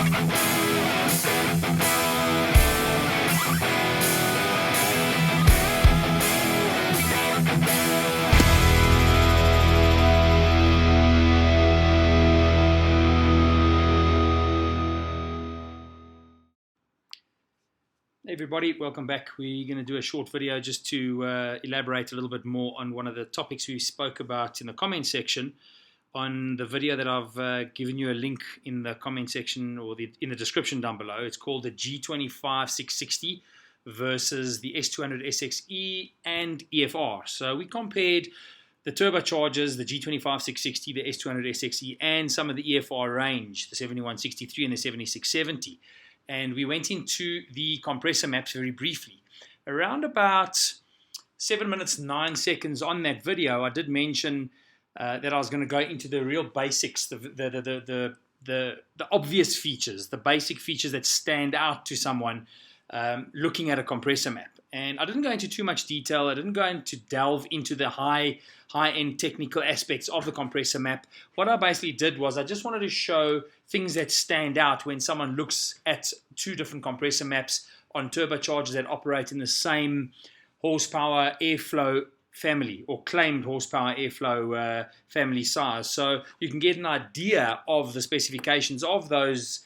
Hey everybody, welcome back. We're going to do a short video just to elaborate a little bit more on one of the topics we spoke about in the comment section on the video that I've given you a link in the comment section or in the description down below. It's called the G25 660 versus the S200 SXE and EFR. So we compared the turbochargers, the G25 660, the S200 SXE, and some of the EFR range, the 7163 and the 7670. And we went into the compressor maps very briefly. Around about 7 minutes 9 seconds on that video, I did mention that I was going to go into the real basics, the obvious features, the basic features that stand out to someone looking at a compressor map. And I didn't go into too much detail. I didn't go into delve into the high-end technical aspects of the compressor map. What I basically did was I just wanted to show things that stand out when someone looks at two different compressor maps on turbochargers that operate in the same horsepower airflow family or claimed horsepower airflow family size. So you can get an idea of the specifications of those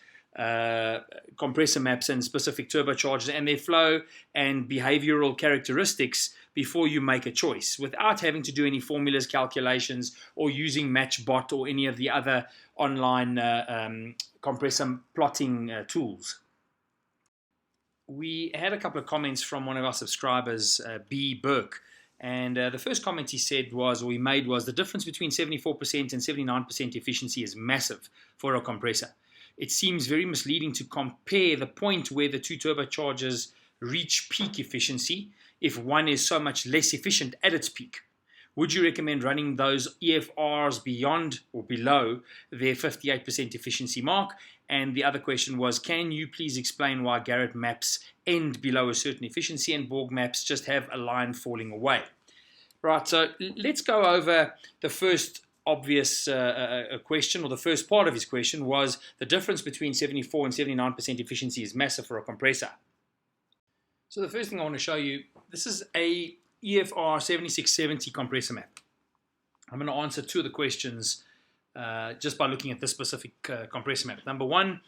compressor maps and specific turbochargers and their flow and behavioral characteristics before you make a choice without having to do any formulas, calculations, or using MatchBot or any of the other online compressor plotting tools. We had a couple of comments from one of our subscribers, B. Burke, and the first comment he said was, or he made was, the difference between 74% and 79% efficiency is massive for a compressor. It seems very misleading to compare the point where the two turbochargers reach peak efficiency if one is so much less efficient at its peak. Would you recommend running those EFRs beyond or below their 58% efficiency mark? And the other question was, can you please explain why Garrett maps end below a certain efficiency and Borg maps just have a line falling away? Right, so let's go over the first obvious question, or the first part of his question was the difference between 74 and 79% efficiency is massive for a compressor. So the first thing I want to show you, this is a EFR 7670 compressor map. I'm going to answer two of the questions just by looking at this specific compressor map. Number one,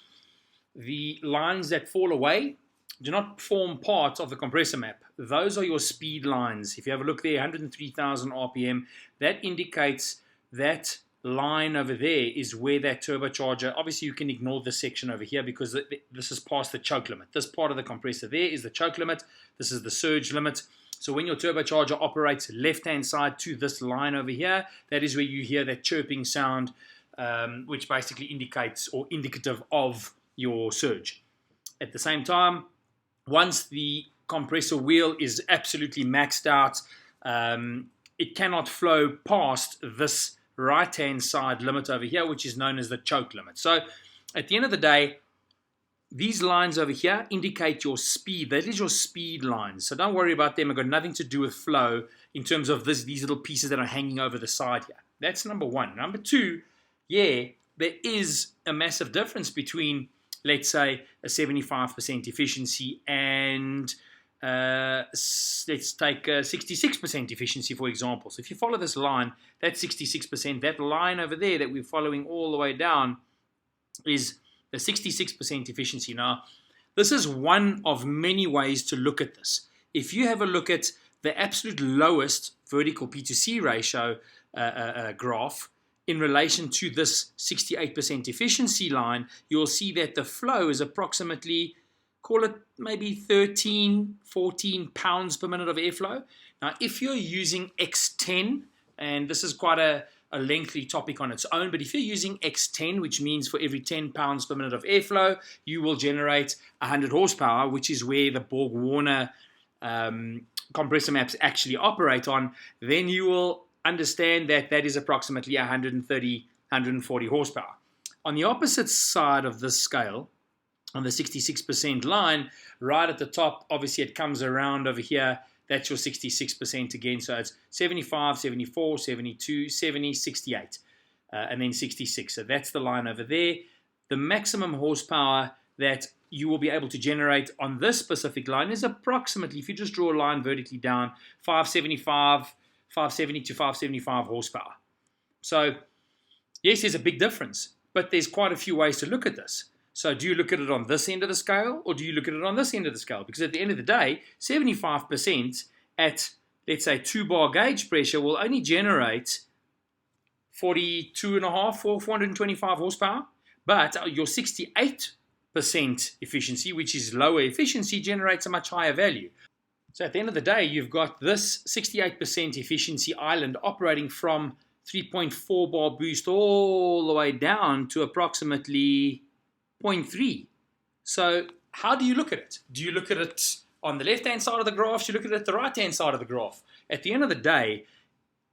the lines that fall away do not form part of the compressor map. Those are your speed lines. If you have a look there, 103,000 RPM, that indicates that line over there is where that turbocharger, obviously you can ignore this section over here because this is past the choke limit. This part of the compressor there is the choke limit. This is the surge limit. So when your turbocharger operates left-hand side to this line over here, that is where you hear that chirping sound, which basically indicates or indicative of your surge. At the same time, once the compressor wheel is absolutely maxed out, it cannot flow past this right-hand side limit over here, which is known as the choke limit. So at the end of the day, these lines over here indicate your speed. That is your speed lines. So don't worry about them. They've got nothing to do with flow in terms of these little pieces that are hanging over the side here. That's number one. Number two, yeah, there is a massive difference between, let's say, a 75% efficiency and let's take 66% efficiency, for example. So if you follow this line, that's 66%. That line over there that we're following all the way down is the 66% efficiency. Now, this is one of many ways to look at this. If you have a look at the absolute lowest vertical P2C ratio graph in relation to this 68% efficiency line, you'll see that the flow is approximately, call it maybe 13, 14 pounds per minute of airflow. Now, if you're using X10, and this is quite a lengthy topic on its own, but if you're using X10, which means for every 10 pounds per minute of airflow, you will generate 100 horsepower, which is where the Borg-Warner compressor maps actually operate on, then you will understand that that is approximately 130, 140 horsepower. On the opposite side of this scale, on the 66% line, right at the top, obviously it comes around over here. That's your 66% again. So it's 75, 74, 72, 70, 68, and then 66. So that's the line over there. the maximum horsepower that you will be able to generate on this specific line is approximately, if you just draw a line vertically down, 570 to 575 horsepower. So yes, there's a big difference, but there's quite a few ways to look at this. So do you look at it on this end of the scale, or do you look at it on this end of the scale? Because at the end of the day, 75% at, let's say, 2-bar gauge pressure will only generate 42.5 or 425 horsepower. But your 68% efficiency, which is lower efficiency, generates a much higher value. So at the end of the day, you've got this 68% efficiency island operating from 3.4 bar boost all the way down to approximately 0.3. So how do you look at it? Do you look at it on the left-hand side of the graph? Do you look at it at the right-hand side of the graph? At the end of the day,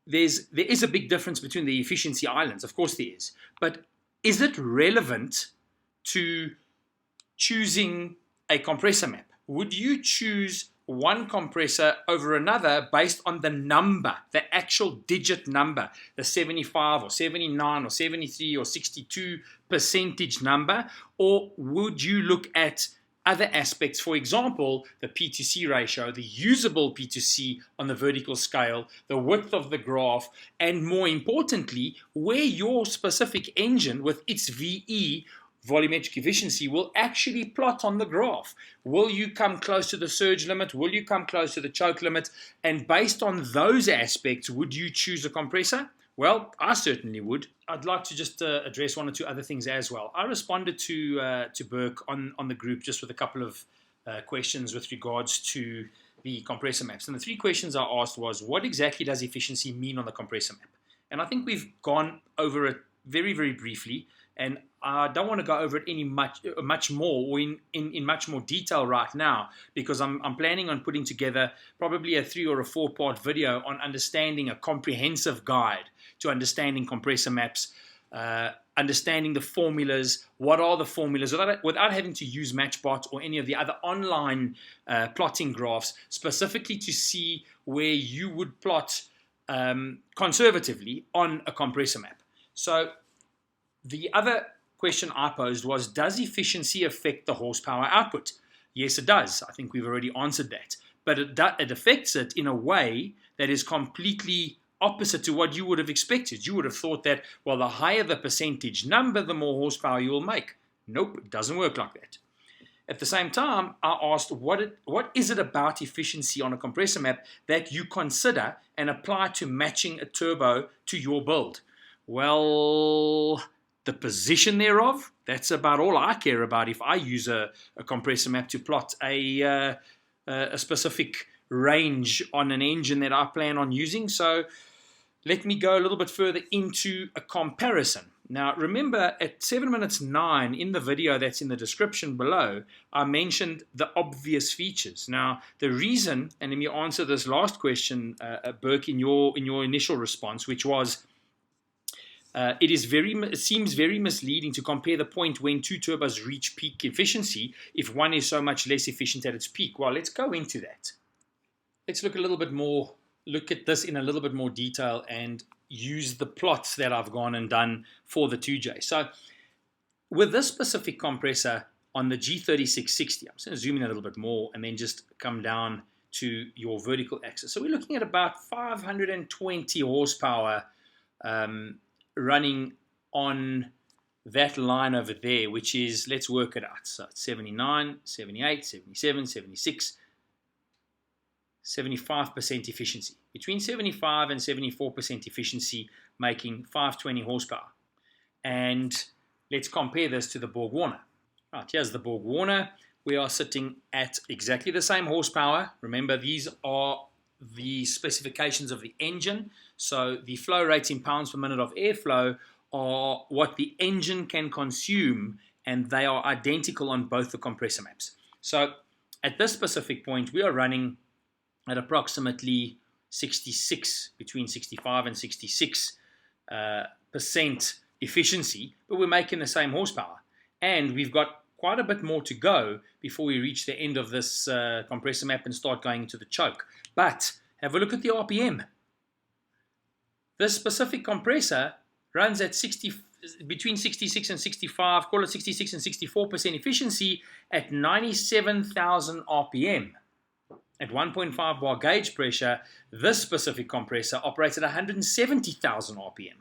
there is a big difference between the efficiency islands. Of course there is. But is it relevant to choosing a compressor map? Would you choose one compressor over another based on the number, the actual digit number, the 75 or 79 or 73 or 62 percentage number? Or would you look at other aspects, for example, the P2C ratio, the usable P2C on the vertical scale, the width of the graph, and more importantly, where your specific engine with its VE, volumetric efficiency, will actually plot on the graph? Will you come close to the surge limit? Will you come close to the choke limit? And based on those aspects, would you choose a compressor? Well, I certainly would. I'd like to just address one or two other things as well. I responded to Burke on the group just with a couple of questions with regards to the compressor maps. And the three questions I asked was, what exactly does efficiency mean on the compressor map? And I think we've gone over it very, very briefly. And I don't want to go over it much more or in much more detail right now, because I'm planning on putting together probably a 3 or a 4-part video on understanding a comprehensive guide to understanding compressor maps, understanding the formulas. What are the formulas without having to use Matchbot or any of the other online plotting graphs, specifically to see where you would plot conservatively on a compressor map. So the other question I posed was, does efficiency affect the horsepower output? Yes, it does. I think we've already answered that. But it affects it in a way that is completely opposite to what you would have expected. You would have thought that, well, the higher the percentage number, the more horsepower you will make. Nope, it doesn't work like that. At the same time, I asked, what is it about efficiency on a compressor map that you consider and apply to matching a turbo to your build? Well, the position thereof, that's about all I care about if I use a compressor map to plot a specific range on an engine that I plan on using. So let me go a little bit further into a comparison. Now, remember at 7 minutes 9 in the video that's in the description below, I mentioned the obvious features. Now, the reason, and let me answer this last question, Burke, in your initial response, which was, it seems very misleading to compare the point when two turbos reach peak efficiency if one is so much less efficient at its peak. Well, let's go into that. Let's look at this in a little bit more detail and use the plots that I've gone and done for the 2J. So with this specific compressor on the G3660, I'm just going to zoom in a little bit more and then just come down to your vertical axis. So we're looking at about 520 horsepower running on that line over there, which is, let's work it out. So it's 79, 78, 77, 76, 75% efficiency. Between 75 and 74% efficiency, making 520 horsepower. And let's compare this to the Borg Warner. Right, here's the Borg Warner. We are sitting at exactly the same horsepower. Remember, these are the specifications of the engine. So the flow rates in pounds per minute of airflow are what the engine can consume, and they are identical on both the compressor maps. So at this specific point, we are running at approximately 66, between 65 and 66 percent efficiency, but we're making the same horsepower. And we've got quite a bit more to go before we reach the end of this compressor map and start going into the choke. But have a look at the RPM. This specific compressor runs at 66 between 66 and 65, call it 66 and 64% efficiency at 97,000 RPM. At 1.5 bar gauge pressure, this specific compressor operates at 170,000 RPM.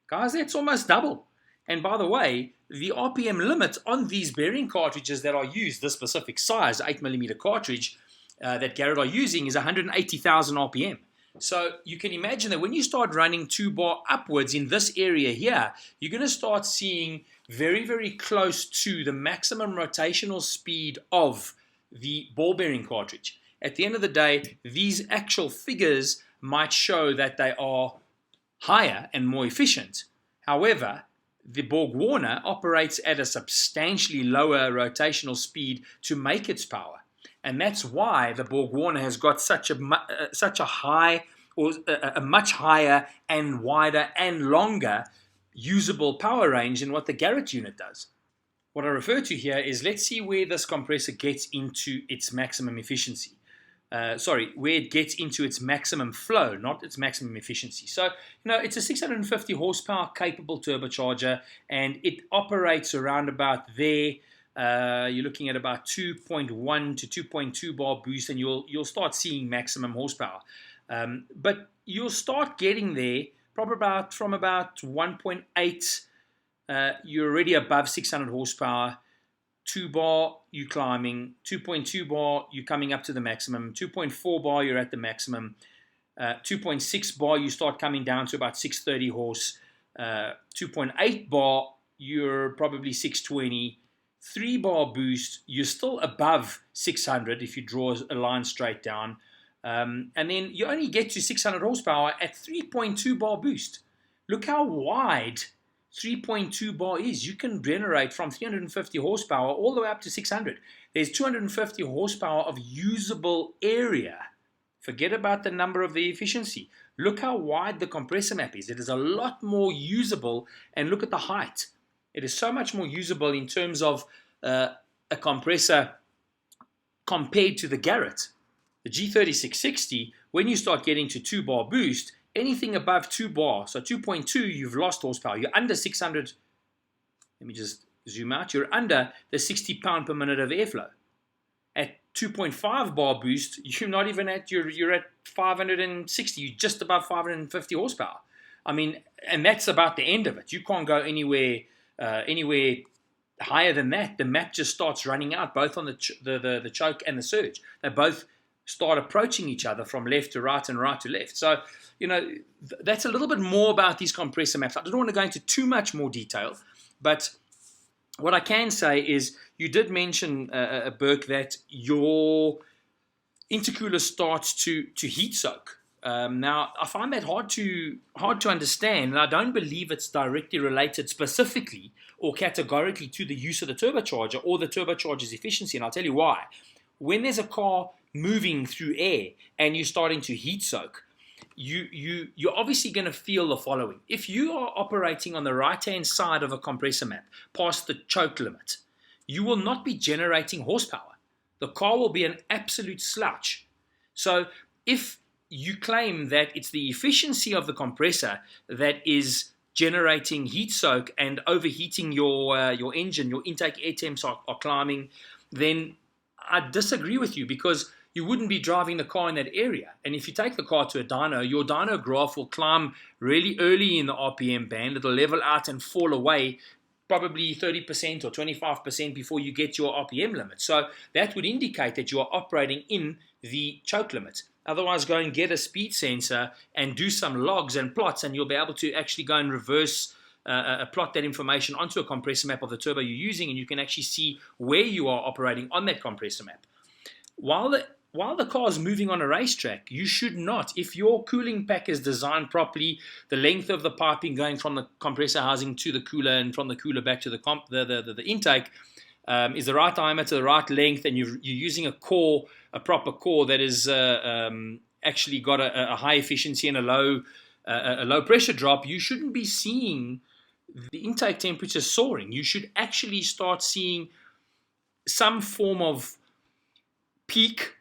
Guys, that's almost double. And by the way, the RPM limit on these bearing cartridges that are used, this specific size, 8mm cartridge that Garrett are using, is 180,000 RPM. So you can imagine that when you start running 2-bar upwards in this area here, you're going to start seeing very, very close to the maximum rotational speed of the ball bearing cartridge. At the end of the day, these actual figures might show that they are higher and more efficient. However, the Borg-Warner operates at a substantially lower rotational speed to make its power. And that's why the Borg-Warner has got such a high, or a much higher and wider and longer usable power range than what the Garrett unit does. What I refer to here is, let's see where this compressor gets into its maximum efficiency. Where it gets into its maximum flow, not its maximum efficiency. So, it's a 650 horsepower capable turbocharger, and it operates around about there. You're looking at about 2.1 to 2.2 bar boost, and you'll start seeing maximum horsepower. But you'll start getting there probably from about 1.8. You're already above 600 horsepower. 2 bar, you're climbing. 2.2 bar, you're coming up to the maximum. 2.4 bar, you're at the maximum. 2.6 bar, you start coming down to about 630 horse. 2.8 bar, you're probably 620. 3 bar boost, you're still above 600 if you draw a line straight down. And then you only get to 600 horsepower at 3.2 bar boost. Look how wide 3.2 bar is. You can generate from 350 horsepower all the way up to 600. There's 250 horsepower of usable area. Forget about the number of the efficiency. Look how wide the compressor map is. It is a lot more usable, and look at the height. It is so much more usable in terms of a compressor compared to the Garrett. The G3660, when you start getting to 2 bar boost, anything above 2 bar, so 2.2, you've lost horsepower. You're under 600. Let me just zoom out. You're under the 60 pound per minute of airflow. At 2.5 bar boost, you're not even at, you're at 560. You're just above 550 horsepower. I mean, and that's about the end of it. You can't go anywhere higher than that. The map just starts running out, both on the choke and the surge. They both start approaching each other from left to right and right to left. So, that's a little bit more about these compressor maps. I don't want to go into too much more detail, but what I can say is, you did mention, Burke, that your intercooler starts to heat soak. Now, I find that hard to understand, and I don't believe it's directly related specifically or categorically to the use of the turbocharger or the turbocharger's efficiency, and I'll tell you why. When there's a car moving through air and you're starting to heat soak, you're obviously going to feel the following. If you are operating on the right-hand side of a compressor map past the choke limit, you will not be generating horsepower. The car will be an absolute slouch. So if you claim that it's the efficiency of the compressor that is generating heat soak and overheating your engine, your intake air temps are climbing, then I disagree with you, because you wouldn't be driving the car in that area. And if you take the car to a dyno, your dyno graph will climb really early in the RPM band. It'll level out and fall away probably 30% or 25% before you get your RPM limit. So that would indicate that you are operating in the choke limit. Otherwise, go and get a speed sensor and do some logs and plots, and you'll be able to actually go and reverse plot that information onto a compressor map of the turbo you're using, and you can actually see where you are operating on that compressor map. While the car is moving on a racetrack, you should not, if your cooling pack is designed properly, the length of the piping going from the compressor housing to the cooler and from the cooler back to the intake is the right diameter, the right length, and you're using a proper core that is actually got a high efficiency and a low pressure drop, you shouldn't be seeing the intake temperature soaring. You should actually start seeing some form of peak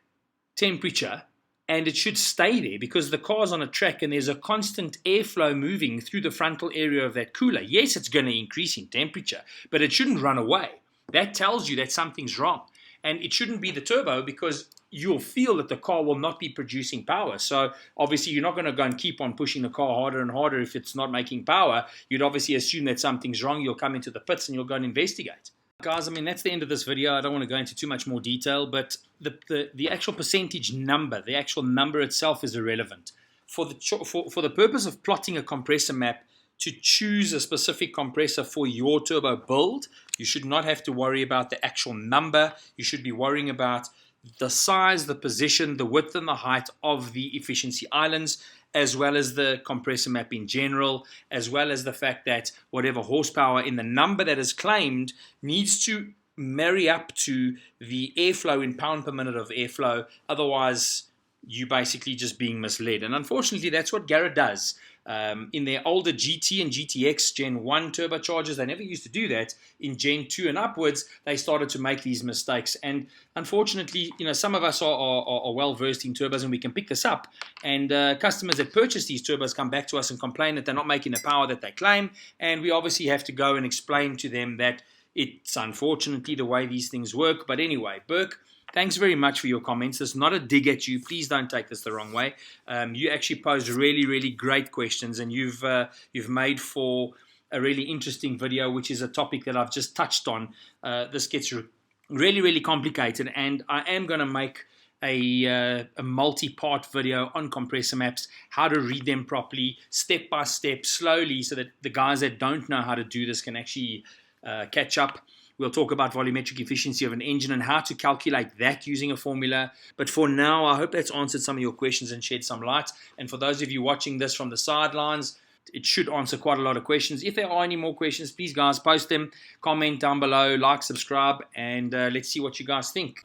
temperature and it should stay there because the car's on a track and there's a constant airflow moving through the frontal area of that cooler. Yes, it's going to increase in temperature, but it shouldn't run away. That tells you that something's wrong. And it shouldn't be the turbo because you'll feel that the car will not be producing power. So obviously you're not going to go and keep on pushing the car harder and harder if it's not making power. You'd obviously assume that something's wrong. You'll come into the pits and you'll go and investigate. Guys, I mean, that's the end of this video. I don't want to go into too much more detail, but the actual percentage number, the actual number itself is irrelevant. For the purpose of plotting a compressor map, to choose a specific compressor for your turbo build, you should not have to worry about the actual number. You should be worrying about the size, the position, the width and the height of the efficiency islands, as well as the compressor map in general, as well as the fact that whatever horsepower in the number that is claimed needs to marry up to the airflow in pound per minute of airflow. Otherwise, you're basically just being misled. And unfortunately, that's what Garrett does. In their older GT and GTX Gen 1 turbochargers, they never used to do that. In Gen 2 and upwards, they started to make these mistakes. And unfortunately, some of us are well versed in turbos and we can pick this up. And customers that purchase these turbos come back to us and complain that they're not making the power that they claim. And we obviously have to go and explain to them that it's unfortunately the way these things work. But anyway, Burke, thanks very much for your comments. This is not a dig at you. Please don't take this the wrong way. You actually posed really, really great questions, and you've made for a really interesting video, which is a topic that I've just touched on. This gets really, really complicated, and I am going to make a multi-part video on compressor maps, how to read them properly, step by step, slowly, so that the guys that don't know how to do this can actually catch up. We'll talk about volumetric efficiency of an engine and how to calculate that using a formula. But for now, I hope that's answered some of your questions and shed some light. And for those of you watching this from the sidelines, it should answer quite a lot of questions. If there are any more questions, please, guys, post them, comment down below, like, subscribe, and let's see what you guys think.